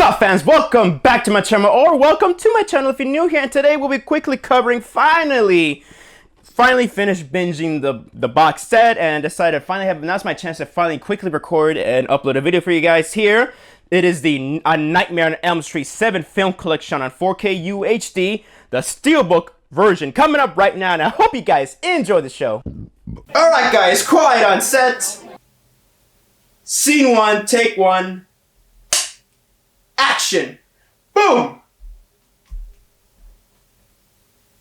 Sup fans, welcome back to my channel, or welcome to my channel if you're new here. And today we'll be quickly covering finally finished binging the box set and decided now's my chance to finally quickly record and upload a video for you guys here. It is the A Nightmare on Elm Street 7 film collection on 4K UHD, the Steelbook version coming up right now, and I hope you guys enjoy the show. Alright guys, quiet on set. Scene 1, take 1. Action! Boom!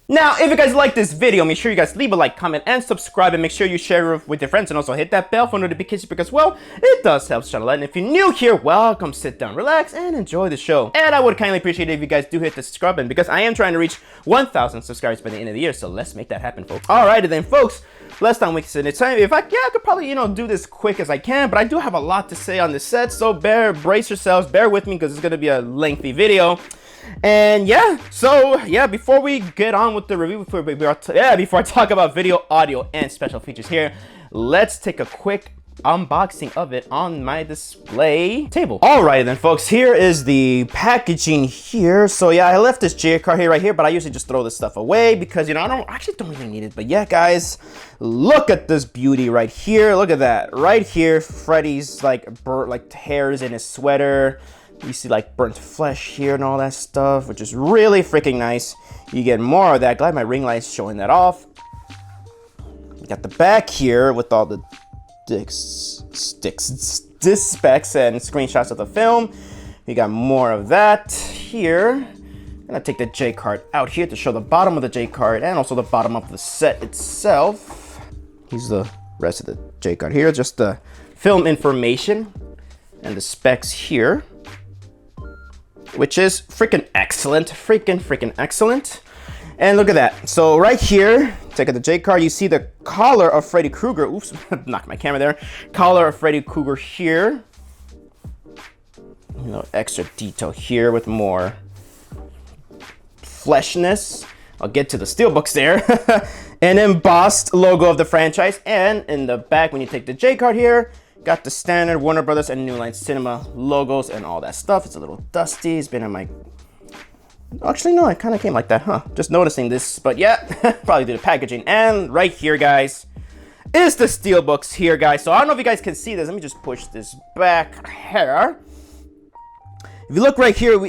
Now, if you guys like this video, make sure you guys leave a like, comment, and subscribe, and make sure you share it with your friends, and also hit that bell for notifications because, well, it does help the channel. And if you're new here, welcome, sit down, relax, and enjoy the show. And I would kindly appreciate it if you guys do hit the subscribe button because I am trying to reach 1,000 subscribers by the end of the year, so let's make that happen, folks. Alrighty then, folks, let's not waste any time. I could probably, do this quick as I can, but I do have a lot to say on this set, so brace yourselves, bear with me because it's going to be a lengthy video. And before we get on with the review, before I talk about video, audio, and special features here, let's take a quick unboxing of it on my display table. Alright then, folks, here is the packaging here. So yeah, I left this J card here right here, but I usually just throw this stuff away because I don't really need it. But yeah, guys, look at this beauty right here. Look at that right here. Freddy's like hairs in his sweater. You see like burnt flesh here and all that stuff, which is really freaking nice. You get more of that. Glad my ring light's showing that off. We got the back here with all the disc specs and screenshots of the film. We got more of that here. I'm gonna take the J card out here to show the bottom of the J card and also the bottom of the set itself. Here's the rest of the J card here, just the film information and the specs here, which is freaking excellent, freaking excellent. And look at that. So right here, take out the J card, you see the collar of Freddy Krueger. Oops, knocked my camera there. Collar of Freddy Krueger here. Extra detail here with more fleshness. I'll get to the steelbooks there. An embossed logo of the franchise. And in the back, when you take the J card here, got the standard Warner Brothers and New Line Cinema logos and all that stuff. It's a little dusty. It's been in my... Actually, no, it kind of came like that, huh? Just noticing this, but yeah, probably do the packaging. And right here, guys, is the steelbooks here, guys. So I don't know if you guys can see this. Let me just push this back here. If you look right here,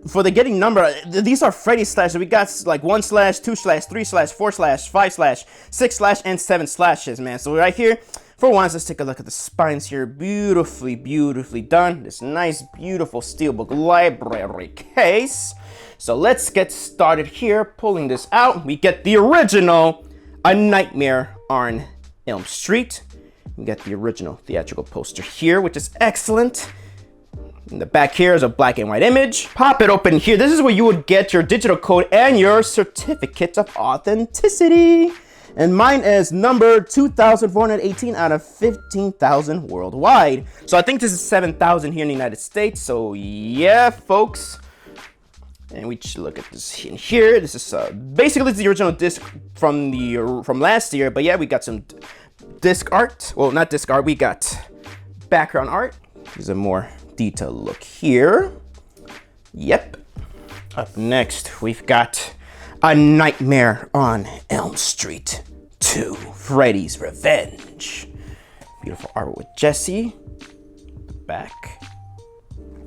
for the getting number, these are Freddy slashes. We got like 1 slash, 2 slash, 3 slash, 4 slash, 5 slash, 6 slash, and 7 slashes, man. So right here, for once, let's take a look at the spines here. Beautifully, beautifully done. This nice, beautiful steelbook library case. So let's get started here. Pulling this out, we get the original A Nightmare on Elm Street. We got the original theatrical poster here, which is excellent. In the back here is a black and white image. Pop it open here. This is where you would get your digital code and your certificate of authenticity. And mine is number 2,418 out of 15,000 worldwide. So I think this is 7,000 here in the United States. So yeah, folks. And we should look at this in here. This is basically the original disc from last year. But yeah, we got some disc art. Well, not disc art. We got background art. Here's a more detailed look here. Yep. Up next, we've got A Nightmare on Elm Street 2, Freddy's Revenge. Beautiful art with Jesse. The back.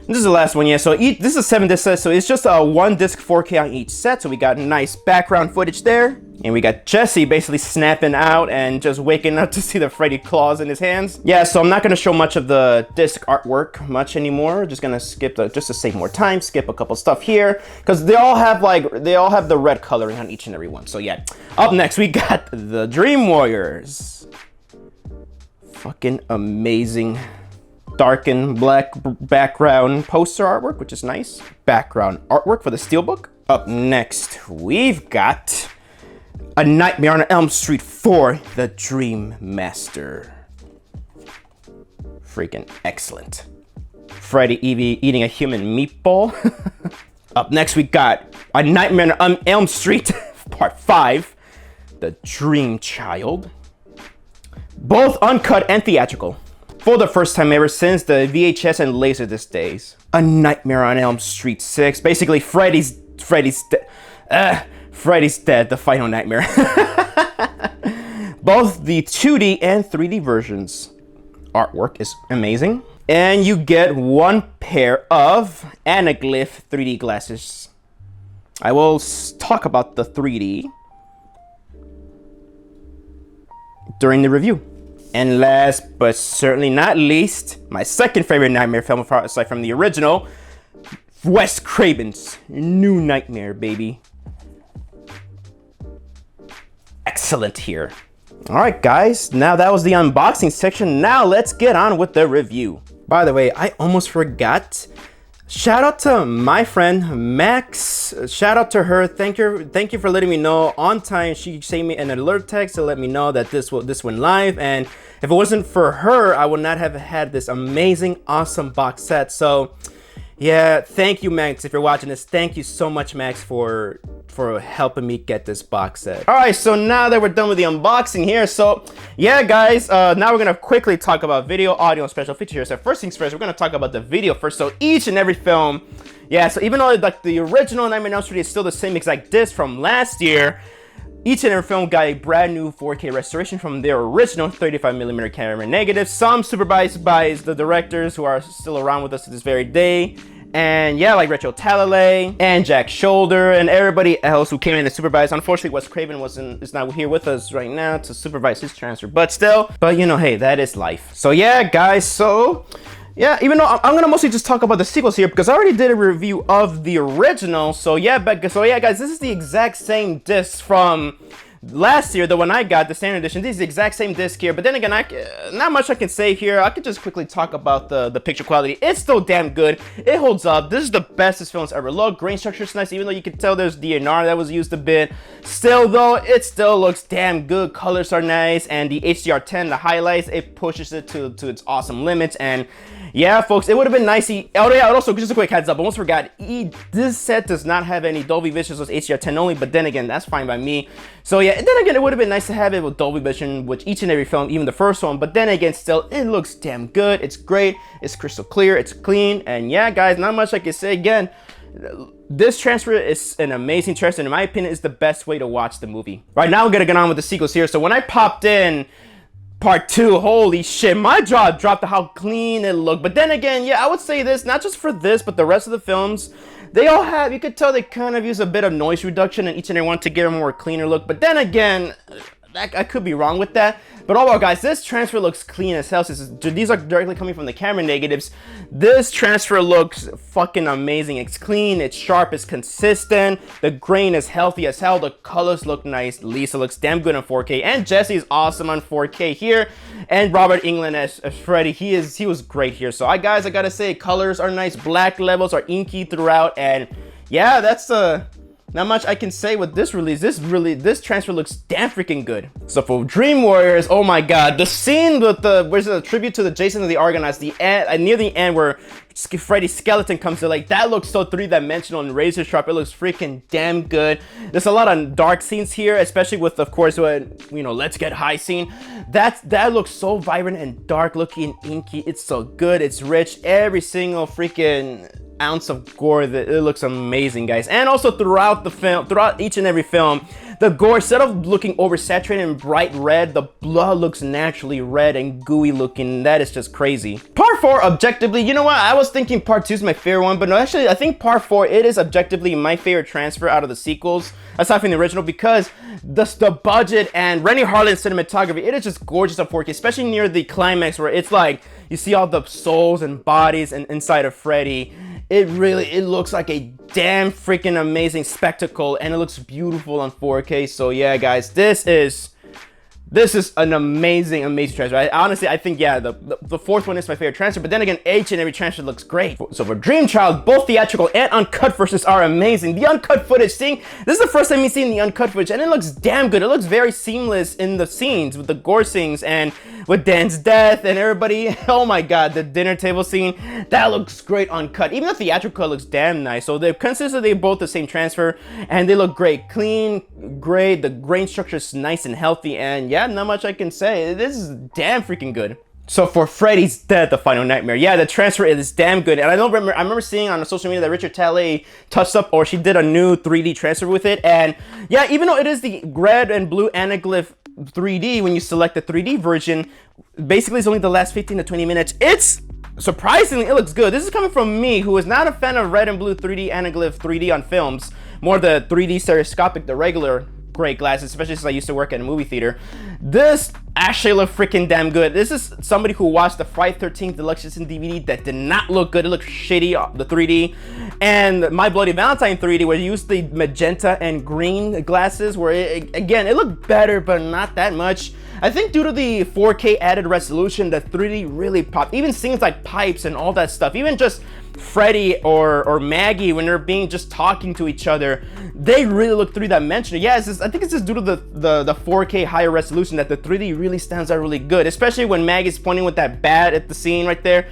This is the last one, yeah. So this is a 7-disc set, so it's just a 1-disc 4K on each set. So we got nice background footage there. And we got Jesse basically snapping out and just waking up to see the Freddy claws in his hands. Yeah, so I'm not gonna show much of the disc artwork much anymore. Just gonna skip just to save more time, skip a couple stuff here. Because they all have the red coloring on each and every one. So yeah. Up next, we got the Dream Warriors. Fucking amazing. Dark and black background poster artwork, which is nice. Background artwork for the steelbook. Up next, we've got A Nightmare on Elm Street 4, The Dream Master. Freaking excellent. Freddy eating a human meatball. Up next, we got A Nightmare on Elm Street, Part 5, The Dream Child. Both uncut and theatrical. For the first time ever since the VHS and Laserdisc days. A Nightmare on Elm Street 6. Basically, Freddy's dead. The final nightmare. Both the 2D and 3D versions. Artwork is amazing. And you get one pair of Anaglyph 3D glasses. I will talk about the 3D during the review. And last but certainly not least, my second favorite Nightmare film aside from the original, Wes Craven's New Nightmare, baby. Excellent here. All right, guys, now that was the unboxing section. Now let's get on with the review. By the way, I almost forgot. Shout out to my friend Max. Shout out to her. Thank you for letting me know on time. She sent me an alert text to let me know that this went live, and if it wasn't for her, I would not have had this amazing, awesome box set. So yeah, thank you, Max. If you're watching this, thank you so much, Max, for helping me get this box set. All right, so now that we're done with the unboxing here, so yeah, guys, now we're gonna quickly talk about video, audio, and special features here. So first things first, we're gonna talk about the video first. So each and every film, yeah, so even though like the original Nightmare on Elm Street is still the same exact disc from last year, each and every film got a brand new 4K restoration from their original 35mm camera negative. Some supervised by the directors who are still around with us to this very day. And yeah, like Rachel Talalay and Jack Shoulder and everybody else who came in to supervise. Unfortunately, Wes Craven is not here with us right now to supervise his transfer, but you know, hey, that is life. So yeah, guys, so yeah, even though I'm gonna mostly just talk about the sequels here because I already did a review of the original. So yeah, guys, this is the exact same disc from last year, the one I got, the standard edition. This is the exact same disc here, but then again, not much I can say here. I could just quickly talk about the picture quality. It's still damn good. It holds up. This is the best this film's ever looked. Grain structure is nice, even though you can tell there's DNR that was used a bit. Still though, it still looks damn good. Colors are nice, and the HDR10, the highlights, it pushes it to its awesome limits. And yeah, folks, it would have been nice. Oh yeah, also just a quick heads up, I almost forgot. This set does not have any Dolby Vision, so it's HDR10 only, but then again, that's fine by me. So yeah, then again, it would have been nice to have it with Dolby Vision, which each and every film, even the first one, but then again, still, it looks damn good. It's great, it's crystal clear, it's clean, and yeah, guys, not much I can say. Again, this transfer is an amazing transfer, and in my opinion, is the best way to watch the movie. Right now, we're gonna get on with the sequels here. So when I popped in Part 2, holy shit, my jaw dropped to how clean it looked. But then again, yeah, I would say this, not just for this, but the rest of the films, they all have, you could tell they kind of use a bit of noise reduction in each and every one to get a more cleaner look. But then again, I could be wrong with that. But overall, guys, this transfer looks clean as hell. These are directly coming from the camera negatives. This transfer looks fucking amazing. It's clean, it's sharp, it's consistent. The grain is healthy as hell. The colors look nice. Lisa looks damn good on 4K. And Jesse is awesome on 4K here. And Robert Englund as Freddy, he was great here. So guys, I gotta say, colors are nice. Black levels are inky throughout. And yeah, that's not much I can say with this release. This transfer looks damn freaking good. So for Dream Warriors, oh my god, the scene with where's the tribute to the Jason of the Argonauts, the end, near the end where Freddy's skeleton comes to, like, that looks so three-dimensional and razor sharp. It looks freaking damn good. There's a lot of dark scenes here, especially with, of course, when, you know, Let's Get High scene. That looks so vibrant and dark looking, inky. It's so good. It's rich. Every single freaking ounce of gore, that it looks amazing, guys. And also throughout the film, throughout each and every film, the gore, instead of looking oversaturated and bright red, the blood looks naturally red and gooey looking. That is just crazy. Part 4, objectively, you know what? I was thinking Part 2 is my favorite one, but no, actually, I think Part 4, it is objectively my favorite transfer out of the sequels, aside from the original, because the budget and Rennie Harlin's cinematography, it is just gorgeous on 4K, especially near the climax where it's like, you see all the souls and bodies and inside of Freddy. It looks like a damn freaking amazing spectacle, and it looks beautiful on 4K. So yeah, guys, this is an amazing transfer. I think, yeah, the fourth one is my favorite transfer, but then again, each and every transfer looks great. So for Dream Child, both theatrical and uncut versions are amazing. The uncut footage, this is the first time you've seen the uncut footage, and it looks damn good. It looks very seamless in the scenes with the gore scenes and with Dan's death and everybody. Oh my god, the dinner table scene, that looks great uncut. Even the theatrical cut looks damn nice. So they're consistently both the same transfer, and they look great. Clean, great, the grain structure is nice and healthy, and yeah, not much I can say. This is damn freaking good. So for Freddy's Dead, The Final Nightmare, yeah, the transfer is damn good. And I remember seeing on social media that Richard Talley touched up, or she did a new 3D transfer with it. And yeah, even though it is the red and blue anaglyph 3D, when you select the 3D version, basically it's only the last 15 to 20 minutes. It's surprisingly, it looks good. This is coming from me, who is not a fan of red and blue 3D anaglyph 3D on films, more the 3D stereoscopic, the regular great glasses, especially since I used to work at a movie theater. This actually looked freaking damn good. This is somebody who watched the Friday 13th Deluxe Edition DVD that did not look good. It looked shitty, the 3D. And My Bloody Valentine 3D, where you used the magenta and green glasses, where again, it looked better, but not that much. I think due to the 4K added resolution, the 3D really popped. Even things like pipes and all that stuff, even just Freddy or Maggie, when they're just talking to each other, they really look three-dimensional. Yeah, I think it's just due to the 4K higher resolution that the 3D really stands out really good, especially when Maggie's pointing with that bat at the scene right there.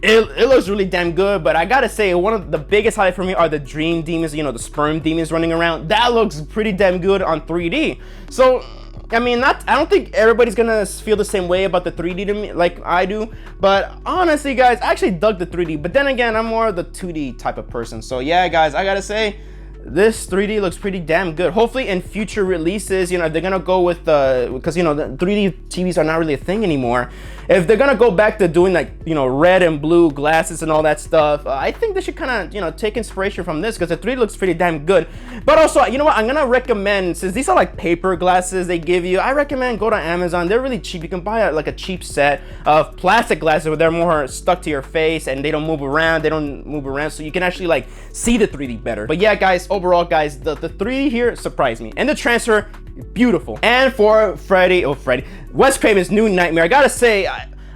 It looks really damn good. But I gotta say, one of the biggest highlights for me are the dream demons, you know, the sperm demons running around. That looks pretty damn good on 3D. So I mean, I don't think everybody's gonna feel the same way about the 3D to me like I do, but honestly guys, I actually dug the 3D. But then again, I'm more of the 2D type of person. So yeah guys, I gotta say, this 3D looks pretty damn good. Hopefully in future releases, you know, if they're gonna go with because you know, the 3D TVs are not really a thing anymore. If they're gonna go back to doing, like, you know, red and blue glasses and all that stuff, I think they should kind of, you know, take inspiration from this, because the 3D looks pretty damn good. But also, you know what, I'm gonna recommend, since these are like paper glasses they give you, I recommend go to Amazon. They're really cheap. You can buy like a cheap set of plastic glasses where they're more stuck to your face and they don't move around, so you can actually like see the 3D better. But yeah guys, overall guys, the 3D here surprised me, and the transfer, beautiful. And for Wes Craven's New Nightmare, I gotta say,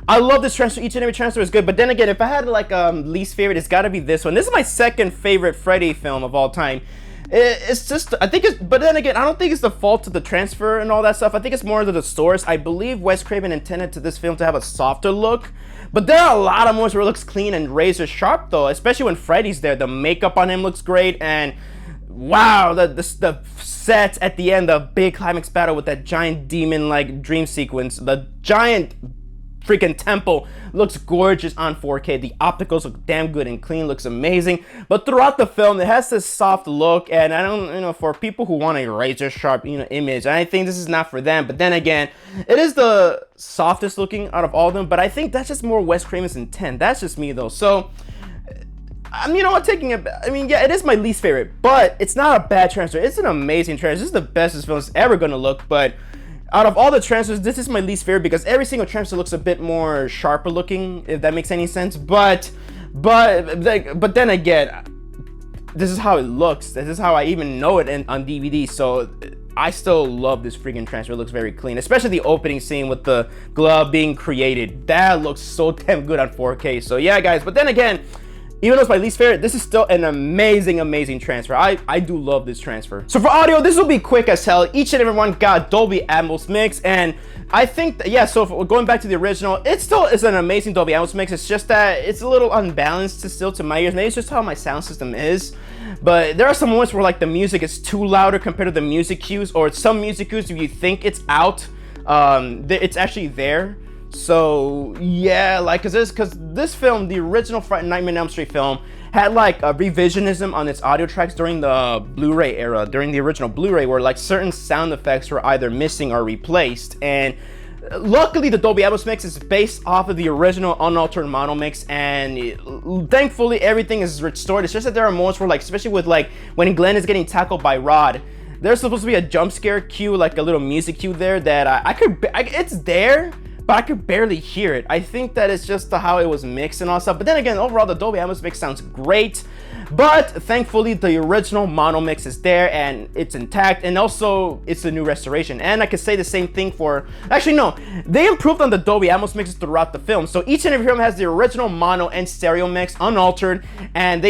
I love this transfer. Each and every transfer is good. But then again, if I had like least favorite, it's gotta be this one. This is my second favorite Freddy film of all time. It's just, I think it's, but then again, I don't think it's the fault of the transfer and all that stuff. I think it's more of the source. I believe Wes Craven intended to this film to have a softer look, but there are a lot of moments where it looks clean and razor sharp though, especially when Freddy's there. The makeup on him looks great, and wow, the sets at the end, the big climax battle with that giant demon like dream sequence, the giant freaking temple looks gorgeous on 4K. The opticals look damn good and clean, looks amazing. But throughout the film, it has this soft look, and I don't, you know, for people who want a razor sharp, you know, image, I think this is not for them. But then again, it is the softest looking out of all of them, but I think that's just more Wes Craven's intent. That's just me though. So you know what, I mean, yeah, it is my least favorite, but it's not a bad transfer. It's an amazing transfer. This is the best this film is ever gonna look. But out of all the transfers, this is my least favorite, because every single transfer looks a bit more sharper looking, if that makes any sense. But then again, this is how it looks. This is how I even know it on DVD. So I still love this freaking transfer. It looks very clean, especially the opening scene with the glove being created. That looks so damn good on 4K. So yeah guys, but then again, even though it's my least favorite, this is still an amazing transfer. I do love this transfer. So for audio, this will be quick as hell. Each and every one got Dolby Atmos mix, and I think that, yeah, so going back to the original, it still is an amazing Dolby Atmos mix. It's just that it's a little unbalanced still to my ears. Maybe it's just how my sound system is. But there are some moments where like the music is too louder compared to the music cues, or some music cues, if you think it's out, it's actually there. So yeah, like, cause this film, the original Nightmare on Elm Street film, had like a revisionism on its audio tracks during the Blu-ray era, during the original Blu-ray, where like certain sound effects were either missing or replaced. And luckily the Dolby Atmos mix is based off of the original unaltered mono mix, and thankfully everything is restored. It's just that there are moments where, like, especially with like when Glenn is getting tackled by Rod, there's supposed to be a jump scare cue, like a little music cue there that it's there, but I could barely hear it. I think that it's just how it was mixed and all stuff. But then again, overall, the Dolby Atmos mix sounds great. But thankfully, the original mono mix is there and it's intact. And also, it's a new restoration. And I could say the same thing for... Actually, no. They improved on the Dolby Atmos mixes throughout the film. So each and every film has the original mono and stereo mix, unaltered. And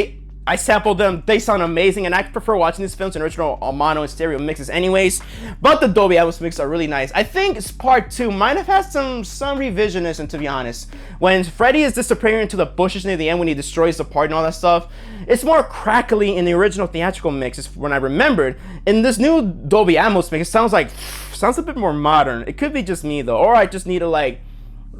I sampled them. They sound amazing, and I prefer watching these films in original mono and stereo mixes anyways. But the Dolby Atmos mix are really nice. I think part 2 might have had some revisionism, to be honest. When Freddy is disappearing into the bushes near the end, when he destroys the party and all that stuff, it's more crackly in the original theatrical mix, is when I remembered. In this new Dolby Atmos mix, it sounds a bit more modern. It could be just me though, or I just need to like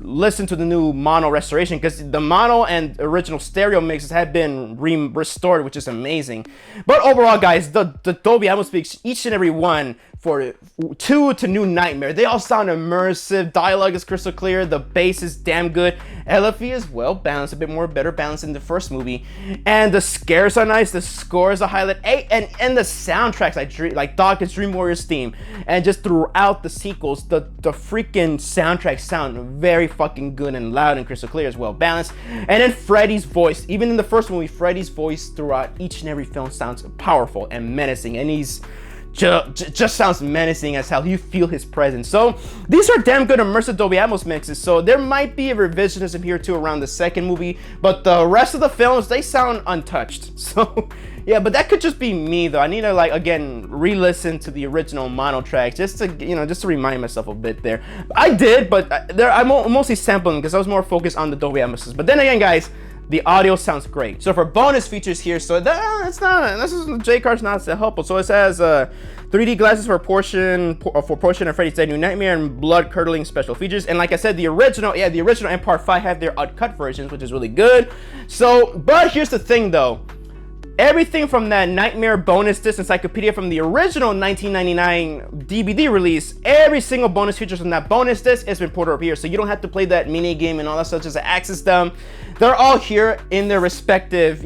listen to the new mono restoration, because the mono and original stereo mixes have been restored, which is amazing. But overall, guys, the Dolby Atmos speaks, each and every one, for 2 to New Nightmare, they all sound immersive. Dialogue is crystal clear. The bass is damn good. LFE is well balanced, a bit more better balanced than the first movie, and the scares are nice. The score is a highlight. And the soundtracks, like Dawkins Dream Warriors theme, and just throughout the sequels, the freaking soundtracks sound very fucking good and loud and crystal clear, as well balanced. And then Freddy's voice, even in the first movie, Freddy's voice throughout each and every film sounds powerful and menacing, and he's just sounds menacing as hell. You feel his presence. So these are damn good immersive Dolby Atmos mixes. So there might be a revisionism here too around the second movie, but the rest of the films, they sound untouched. So yeah, but that could just be me though. I need to, like, again, re-listen to the original mono track just to, you know, just to remind myself a bit there. I did, but I'm mostly sampling because I was more focused on the Dolby Atmos. But then again, guys, the audio sounds great. So for bonus features here, so the J card's not so helpful. So it has 3D glasses for portion of Freddy's Dead New Nightmare, and blood curdling special features. And like I said, the original and Part 5 have their uncut versions, which is really good. So, but here's the thing though. Everything from that Nightmare bonus disc encyclopedia from the original 1999 DVD release, every single bonus feature from that bonus disc has been ported over here, so you don't have to play that mini game and all that stuff just to access them. They're all here in their respective,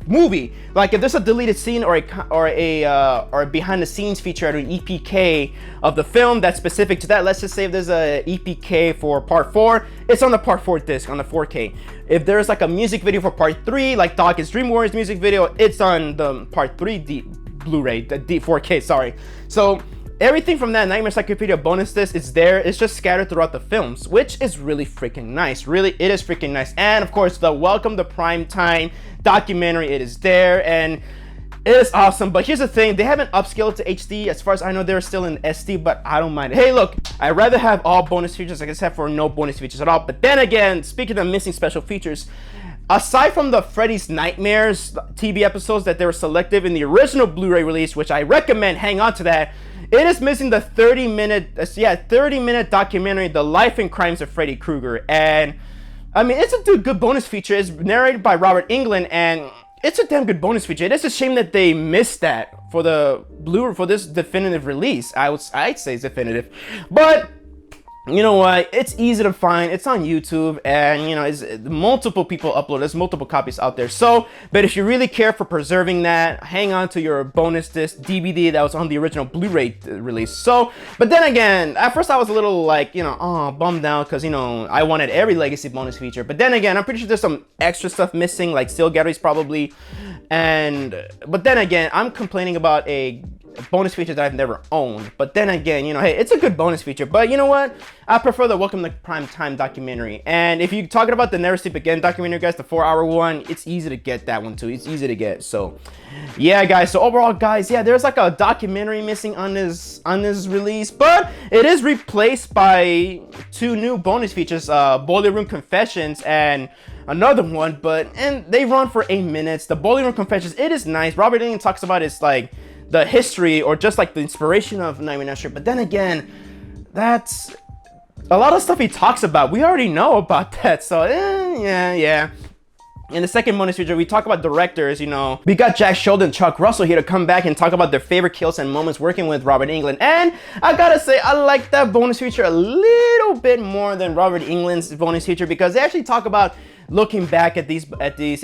movie. Like if there's a deleted scene or a behind the scenes feature or an EPK of the film that's specific to that, let's just say if there's a EPK for Part 4, it's on the Part 4 disc on the 4K. If there's like a music video for Part 3, like Dawkins Dream Warriors music video, it's on the Part 3 Blu-ray, the D4K, sorry. So everything from that Nightmare Encyclopedia bonus disc is there. It's just scattered throughout the films, which is really freaking nice. Really, it is freaking nice. And of course, the Welcome to Primetime documentary, it is there, and it is awesome. But here's the thing, they haven't upscaled to HD. As far as I know, they're still in SD, but I don't mind it. Hey, look, I'd rather have all bonus features except for no bonus features at all. But then again, speaking of missing special features, aside from the Freddy's Nightmares TV episodes that they were selective in the original Blu-ray release, which I recommend, hang on to that, it is missing the 30-minute documentary, The Life and Crimes of Freddy Krueger. And I mean, it's a good bonus feature. It's narrated by Robert Englund, and it's a damn good bonus feature. It is a shame that they missed that for this definitive release. I'd say it's definitive, but you know what? It's easy to find. It's on YouTube, and you know, it's multiple people upload. There's multiple copies out there. So, but if you really care for preserving that, hang on to your bonus disc DVD that was on the original Blu-ray release. So, but then again, at first I was a little like, you know, bummed out because, you know, I wanted every legacy bonus feature. But then again, I'm pretty sure there's some extra stuff missing, like steel galleries probably. But then again, I'm complaining about a bonus feature that I've never owned. But then again, you know, hey, it's a good bonus feature. But you know what? I prefer the Welcome to Primetime documentary. And if you're talking about the Never Sleep Again documentary, guys, the 4-hour one, it's easy to get that one too. It's easy to get. So yeah, guys. So overall, guys, yeah, there's like a documentary missing on this release, but it is replaced by 2 new bonus features, Boiler Room Confessions and another one, and they run for 8 minutes. The Boiler Room Confessions, it is nice. Robert Englund talks about it's like the history or just like the inspiration of Nightmare on Elm Street. But then again, that's a lot of stuff he talks about. We already know about that. So yeah. In the second bonus feature, we talk about directors. You know, we got Jack Sheldon, Chuck Russell here to come back and talk about their favorite kills and moments working with Robert Englund. And I gotta say, I like that bonus feature a little bit more than Robert Englund's bonus feature, because they actually talk about looking back at these,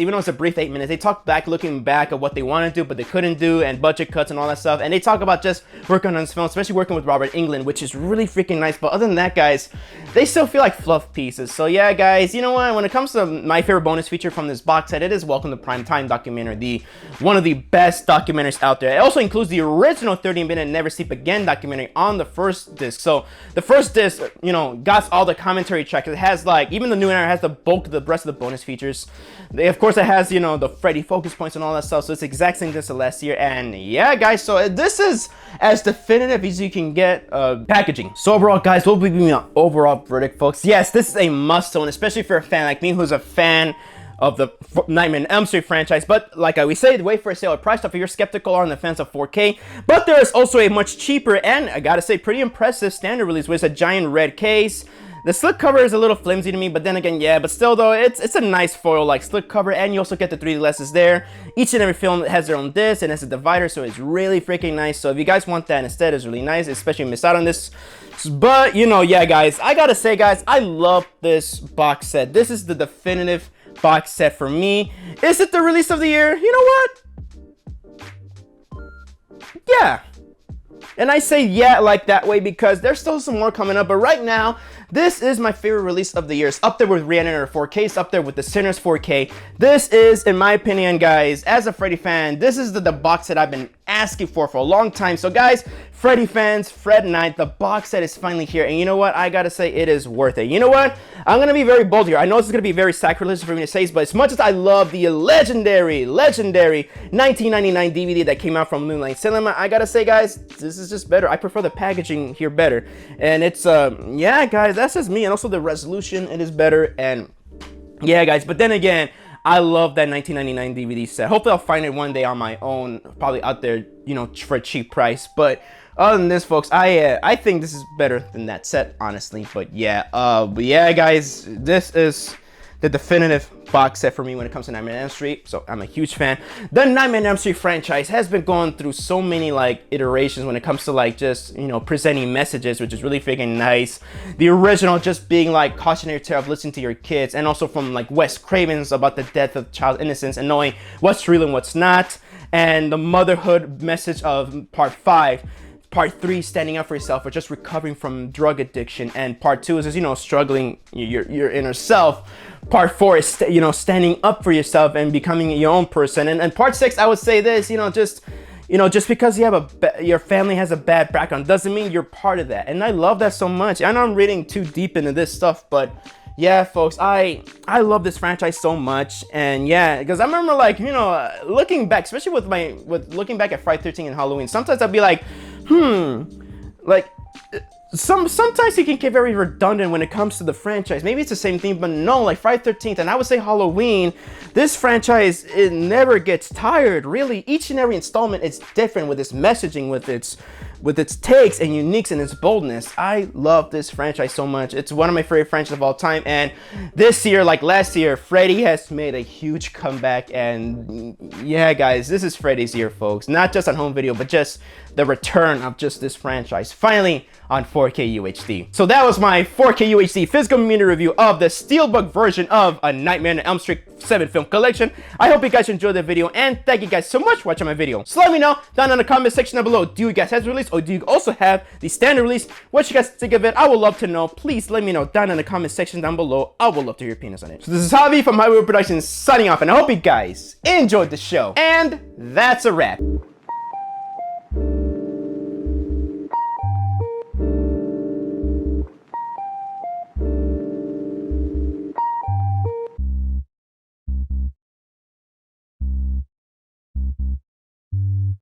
even though it's a brief 8 minutes, they talk back, looking back at what they want to do but they couldn't do, and budget cuts and all that stuff. And they talk about just working on this film, especially working with Robert Englund, which is really freaking nice. But other than that, guys, they still feel like fluff pieces. So yeah, guys, you know what? When it comes to my favorite bonus feature from this box set, it is Welcome to Primetime documentary, one of the best documentaries out there. It also includes the original 30-minute Never Sleep Again documentary on the first disc. So the first disc, you know, got all the commentary tracks. It has like, even the new era has the bulk of the rest of the bonus features. Of course, it has, you know, the Freddy focus points and all that stuff. So it's the exact same as the last year. And yeah, guys, so this is as definitive as you can get packaging. So overall, guys, what will be my overall verdict, folks? Yes, this is a must own, especially for a fan like me who's a fan of the Nightmare on Elm Street franchise. But like I always say, wait for a sale at price stuff if you're skeptical or on the fence of 4K. But there is also a much cheaper and I gotta say pretty impressive standard release with a giant red case. The slip cover is a little flimsy to me, but then again, yeah, but still though, it's a nice foil like slip cover, and you also get the 3D glasses there. Each and every film has their own disc and has a divider, so it's really freaking nice. So if you guys want that instead, it's really nice, especially if you miss out on this. But you know, yeah guys, I gotta say guys, I love this box set. This is the definitive box set for me. Is it the release of the year? You know what? Yeah. And I say yeah like that way because there's still some more coming up, but right now, this is my favorite release of the year. It's up there with Reanimator 4K, it's up there with the Sinners 4K. This is, in my opinion, guys, as a Freddy fan, this is the box set I've been asking for a long time. So guys, Freddy fans, Fred Night, the box set is finally here, and you know what? I gotta say, it is worth it. You know what? I'm gonna be very bold here. I know this is gonna be very sacrilegious for me to say this, but as much as I love the legendary 1999 DVD that came out from Moonlight Cinema, I gotta say, guys, this is just better. I prefer the packaging here better, and it's yeah, guys, that's just me. And also the resolution, it is better, and yeah, guys. But then again, I love that 1999 DVD set. Hopefully I'll find it one day on my own, probably out there, you know, for a cheap price. But other than this, folks, I think this is better than that set, honestly. But yeah, guys, this is the definitive box set for me when it comes to Nightmare on Elm Street, so I'm a huge fan. The Nightmare on Elm Street franchise has been going through so many like iterations when it comes to like just, you know, presenting messages, which is really freaking nice. The original just being like cautionary tale of listening to your kids, and also from like Wes Craven's about the death of child innocence and knowing what's real and what's not, and the motherhood message of part 5. Part 3, standing up for yourself or just recovering from drug addiction, and part 2 is just, you know, struggling your inner self. Part 4 is you know, standing up for yourself and becoming your own person. And part 6, I would say this, you know, just because you have your family has a bad background doesn't mean you're part of that. And I love that so much. I know I'm reading too deep into this stuff, but yeah, folks, I love this franchise so much. And yeah, because I remember, like, you know, looking back, especially with looking back at Friday 13 and Halloween, sometimes I'd be like, like sometimes it can get very redundant when it comes to the franchise. Maybe it's the same thing, but no, like Friday 13th, and I would say Halloween, this franchise, it never gets tired, really. Each and every installment is different with its messaging, with its takes and uniques and its boldness. I love this franchise so much. It's one of my favorite franchises of all time, and this year, like last year, Freddy has made a huge comeback. And yeah, guys, this is Freddy's year, folks. Not just on home video, but just the return of just this franchise, finally on 4K UHD. So that was my 4K UHD physical media review of the Steelbook version of A Nightmare on Elm Street 7 film collection. I hope you guys enjoyed the video, and thank you guys so much for watching my video. So let me know down in the comment section down below, do you guys have the release, or do you also have the standard release? What you guys think of it? I would love to know. Please let me know down in the comment section down below. I would love to hear your opinions on it. So this is Javi from JAVIWOOD Productions signing off, and I hope you guys enjoyed the show. And that's a wrap.